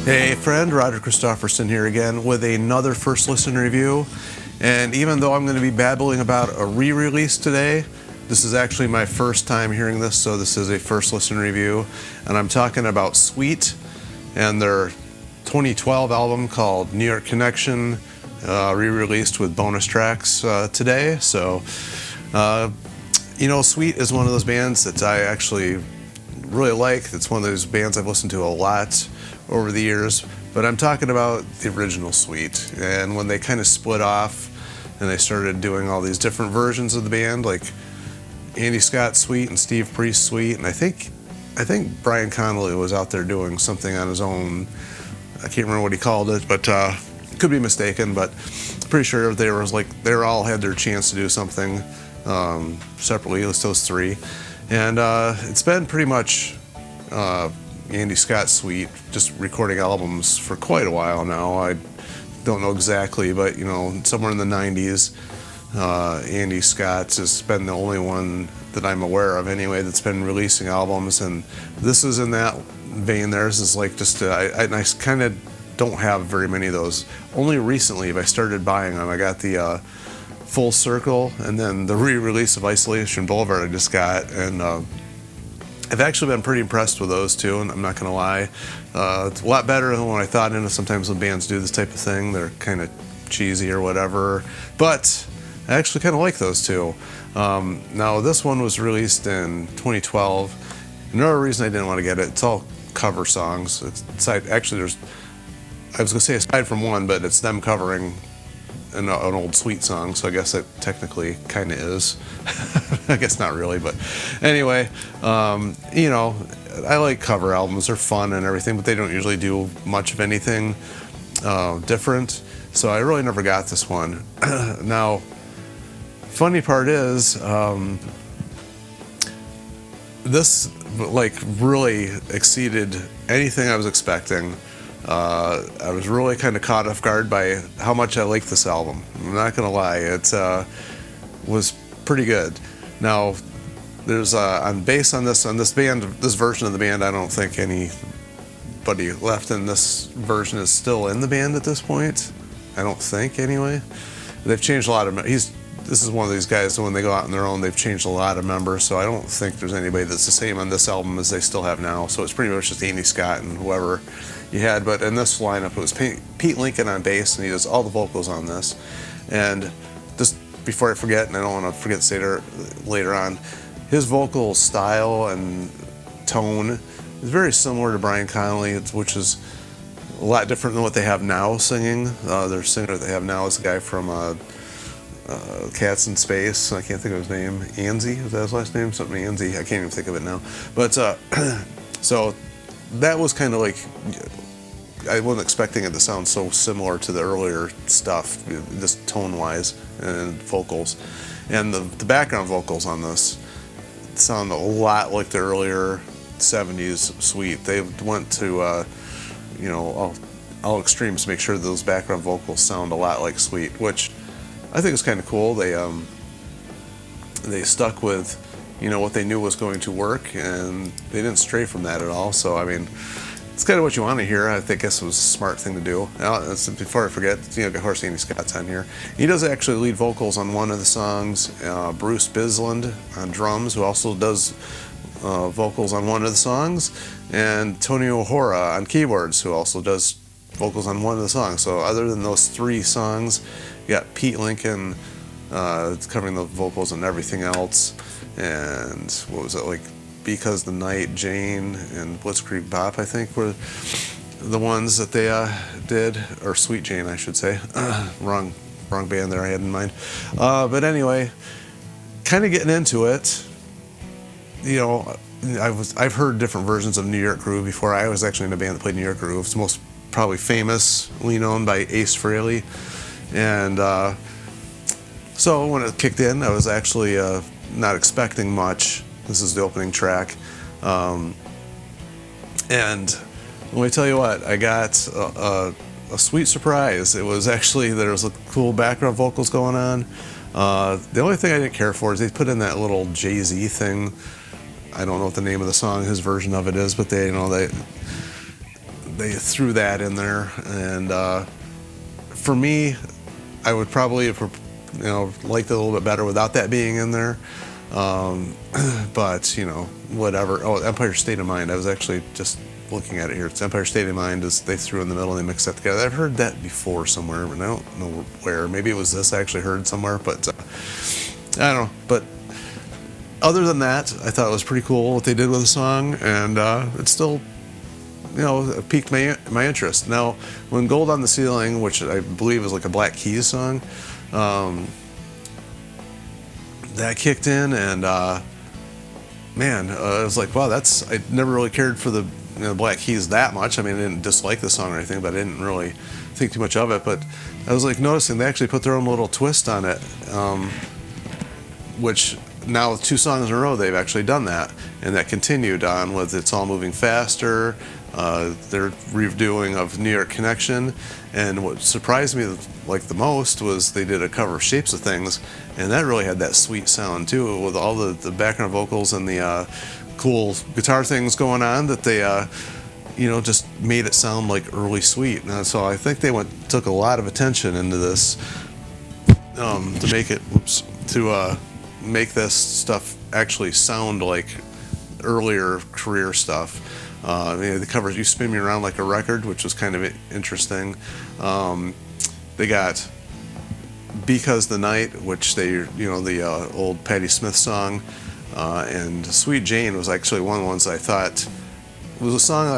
Hey friend, Roger Christofferson here again with another first listen review. And even though I'm going to be babbling about a re-release today, this is actually my first time hearing this, so this is a first listen review. And I'm talking about Sweet and their 2012 album called New York Connection, re-released with bonus tracks today. So, Sweet is one of those bands that I actually really like. It's one of those bands I've listened to a lot over the years, but I'm talking about the original Sweet. And when they kind of split off and they started doing all these different versions of the band, like Andy Scott Sweet and Steve Priest Sweet, and I think Brian Connolly was out there doing something on his own. I can't remember what he called it, but could be mistaken, but pretty sure they all had their chance to do something separately, at least those three. And it's been pretty much Andy Scott Sweet, just recording albums for quite a while now. I don't know exactly, but somewhere in the 90s, Andy Scott has been the only one that I'm aware of anyway that's been releasing albums, and this is in that vein. Theirs is like just I kind of don't have very many of those. Only recently have I started buying them. I got the Full Circle and then the re-release of Isolation Boulevard I just got, and I've actually been pretty impressed with those two, and I'm not going to lie. It's a lot better than what I thought. Sometimes when bands do this type of thing, they're kind of cheesy or whatever, but I actually kind of like those two. Now, this one was released in 2012. Another reason I didn't want to get it, it's all cover songs. I was going to say aside from one, but it's them covering an old Sweet song, so I guess it technically kind of is. I guess not really, but anyway, I like cover albums. They're fun and everything, but they don't usually do much of anything different, so I really never got this one. Now, funny part is, this really exceeded anything I was expecting. I was really kind of caught off guard by how much I liked this album. I'm not gonna lie, it was pretty good. Now, there's on bass on this band, this version of the band, I don't think anybody left in this version is still in the band at this point. I don't think, anyway. They've changed a lot of. This is one of these guys, when they go out on their own, they've changed a lot of members, so I don't think there's anybody that's the same on this album as they still have now. So it's pretty much just Andy Scott and whoever you had. But in this lineup, it was Pete Lincoln on bass, and he does all the vocals on this. And just before I forget, and I don't want to forget to say it later on, his vocal style and tone is very similar to Brian Connolly, which is a lot different than what they have now singing. Their singer that they have now is a guy from Cats in Space. I can't think of his name. Anzi, is that his last name? Something Anzi. I can't even think of it now. But so that was kind of like, I wasn't expecting it to sound so similar to the earlier stuff, just tone-wise and vocals. And the background vocals on this sound a lot like the earlier 70s Sweet. They went to all extremes to make sure those background vocals sound a lot like Sweet, which I think it's kind of cool. They stuck with, what they knew was going to work, and they didn't stray from that at all. So, I mean, it's kind of what you want to hear. I think this was a smart thing to do. Now, before I forget, of course, Andy Scott's on here. He does actually lead vocals on one of the songs. Bruce Bisland on drums, who also does vocals on one of the songs, and Tony O'Hora on keyboards, who also does vocals on one of the songs. So other than those three songs, you got Pete Lincoln covering the vocals and everything else. And what was it, like Because the Night, Jane, and Blitzkrieg Bop, I think, were the ones that they did. Or Sweet Jane, I should say. Wrong band there I had in mind. But anyway, kind of getting into it, I've heard different versions of New York Groove before. I was actually in a band that played New York Groove. It's most probably famously known by Ace Frehley. And so when it kicked in, I was actually not expecting much. This is the opening track. And let me tell you what, I got a sweet surprise. It was actually, there was cool background vocals going on. The only thing I didn't care for is they put in that little Jay-Z thing. I don't know what the name of the song, his version of it is, but they they threw that in there, and for me, I would probably have, liked it a little bit better without that being in there. But whatever. Oh, Empire State of Mind. I was actually just looking at it here. It's Empire State of Mind. They threw in the middle and they mixed that together. I've heard that before somewhere, but I don't know where. Maybe it was this I actually heard somewhere, but I don't know. But other than that, I thought it was pretty cool what they did with the song, and it still, it piqued my interest. Now, when Gold on the Ceiling, which I believe is like a Black Keys song, that kicked in, and man, I was like, wow, I never really cared for the Black Keys that much. I mean, I didn't dislike the song or anything, but I didn't really think too much of it. But I was like noticing they actually put their own little twist on it, which now with 2 songs in a row they've actually done that, and that continued on with It's All Moving Faster, their redoing of New York Connection, and what surprised me the most was they did a cover of Shapes of Things, and that really had that sweet sound too, with all the background vocals and the cool guitar things going on that they just made it sound like early Sweet. And so I think they took a lot of attention into this to make this stuff actually sound like earlier career stuff. The covers You Spin Me Around Like a Record, which was kind of interesting. They got Because the Night, which the old Patti Smith song, and Sweet Jane was actually one of the ones I thought was a song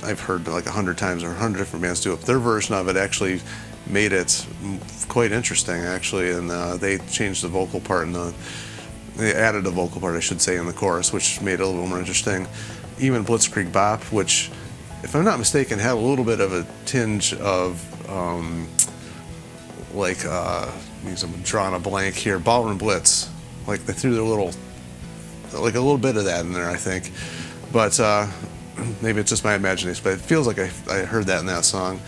I've heard like 100 times, or 100 different bands do it. Their version of it actually made it quite interesting, actually, and they changed the vocal part, they added a vocal part, I should say, in the chorus, which made it a little more interesting. Even Blitzkrieg Bop, which, if I'm not mistaken, had a little bit of a tinge of I'm drawing a blank here, Ballroom Blitz. Like they threw a little bit of that in there, I think. But maybe it's just my imagination, but it feels like I heard that in that song.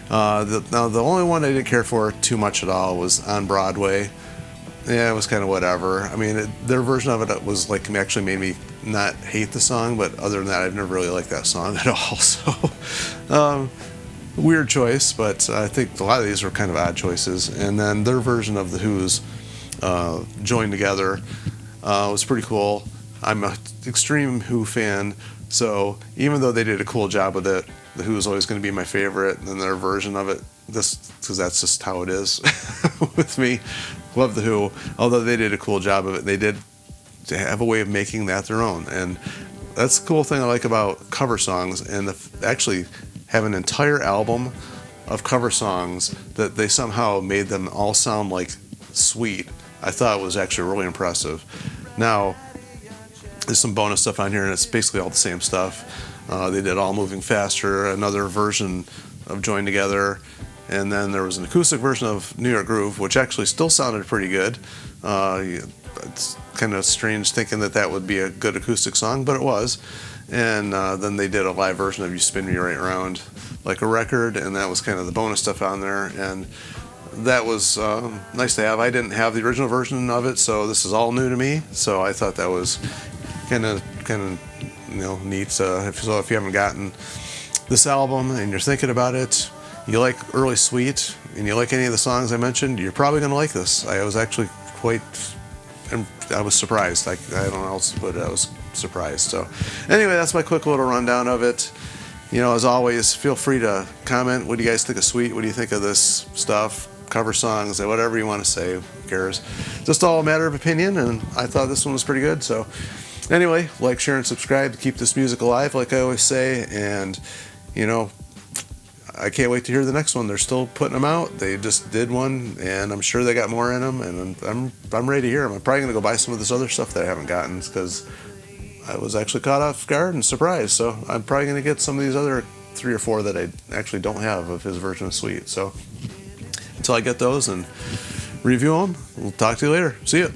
Now, the only one I didn't care for too much at all was On Broadway. Yeah, it was kind of whatever. I mean, their version of it was actually made me not hate the song, but other than that, I've never really liked that song at all. So, weird choice, but I think a lot of these were kind of odd choices. And then their version of The Who's Joined Together was pretty cool. I'm an extreme Who fan, so even though they did a cool job with it, The Who is always going to be my favorite, and their version of it, because that's just how it is with me. Love The Who, although they did a cool job of it. They did have a way of making that their own, and that's the cool thing I like about cover songs, and actually have an entire album of cover songs that they somehow made them all sound like Sweet. I thought it was actually really impressive. Now, there's some bonus stuff on here, and it's basically all the same stuff. They did All Moving Faster, another version of Joined Together, and then there was an acoustic version of New York Groove, which actually still sounded pretty good. It's kind of strange thinking that would be a good acoustic song, but it was. And then they did a live version of You Spin Me Right Around Like a Record, and that was kind of the bonus stuff on there. And that was nice to have. I didn't have the original version of it, so this is all new to me. So I thought that was kind of neat. So if you haven't gotten this album and you're thinking about it, you like early Sweet, and you like any of the songs I mentioned, you're probably going to like this. I was actually I was surprised. I don't know else, but I was surprised. So anyway, that's my quick little rundown of it. As always, feel free to comment. What do you guys think of Sweet? What do you think of this stuff? Cover songs, whatever you want to say, who cares? Just all a matter of opinion, and I thought this one was pretty good. So anyway, like, share, and subscribe to keep this music alive, like I always say. And I can't wait to hear the next one. They're still putting them out. They just did one, and I'm sure they got more in them, and I'm ready to hear them. I'm probably going to go buy some of this other stuff that I haven't gotten, because I was actually caught off guard and surprised. So I'm probably going to get some of these other 3 or 4 that I actually don't have of his version of Sweet. So until I get those and review them, we'll talk to you later. See ya.